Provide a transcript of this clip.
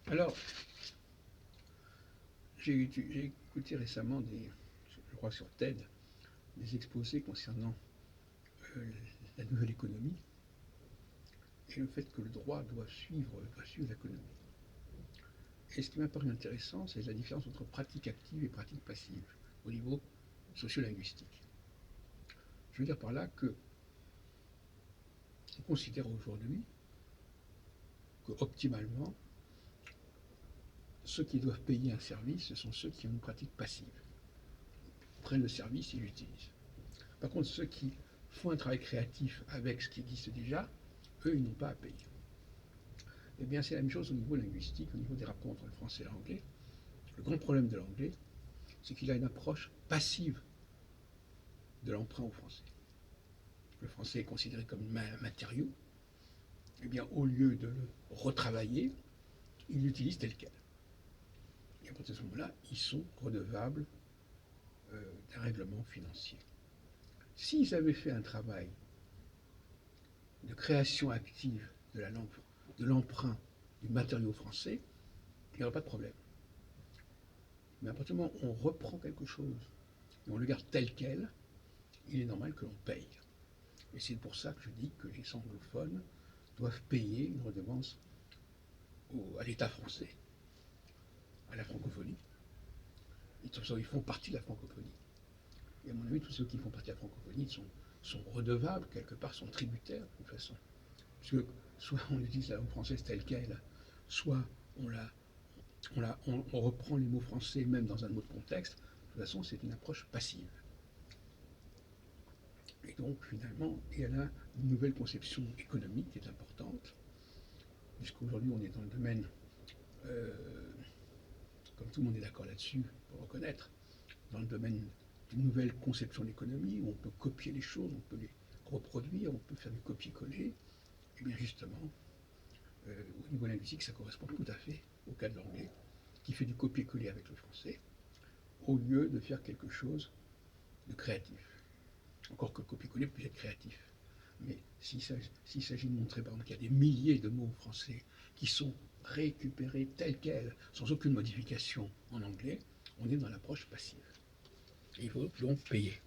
Alors, j'ai écouté récemment je crois sur TED, des exposés concernant euh, la nouvelle économie et le fait que le droit doit suivre l'économie. Et ce qui m'a paru intéressant, c'est la différence entre pratique active et pratique passive au niveau sociolinguistique. Je veux dire par là que on considère aujourd'hui que optimalement, ceux qui doivent payer un service, ce sont ceux qui ont une pratique passive. Ils prennent le service et l'utilisent. Par contre, ceux qui font un travail créatif avec ce qui existe déjà, eux, ils n'ont pas à payer. Eh bien, c'est la même chose au niveau linguistique, au niveau des rapports entre le français et l'anglais. Le grand problème de l'anglais, c'est qu'il a une approche passive de l'emprunt au français. Le français est considéré comme un matériau. Eh bien, au lieu de le retravailler, ils l'utilisent tel quel. Et à partir de ce moment-là, ils sont redevables d'un règlement financier. S'ils avaient fait un travail de création active de la langue, de l'emprunt du matériau français, il n'y aurait pas de problème. Mais à partir du moment où on reprend quelque chose et on le garde tel quel, il est normal que l'on paye. Et c'est pour ça que je dis que les anglophones doivent payer une redevance à l'État français, à la francophonie. Ils font partie de la francophonie. Et à mon avis, tous ceux qui font partie de la francophonie sont redevables, quelque part, sont tributaires, de toute façon. Parce que soit on utilise la langue française telle qu'elle, soit on reprend les mots français même dans un autre contexte. De toute façon, c'est une approche passive. Et donc, finalement, il y a là une nouvelle conception économique qui est importante, puisqu'aujourd'hui, on est dans le domaine, euh, comme tout le monde est d'accord là-dessus, pour reconnaître, dans le domaine d'une nouvelle conception de l'économie, où on peut copier les choses, on peut les reproduire, on peut faire du copier-coller. Et bien justement, au niveau linguistique, ça correspond tout à fait au cas de l'anglais, qui fait du copier-coller avec le français, au lieu de faire quelque chose de créatif. Encore que le copier-coller peut être créatif. Mais s'il s'agit de montrer par exemple qu'il y a des milliers de mots français qui sont récupérés tels quels, sans aucune modification en anglais, on est dans l'approche passive. Et il faut donc payer.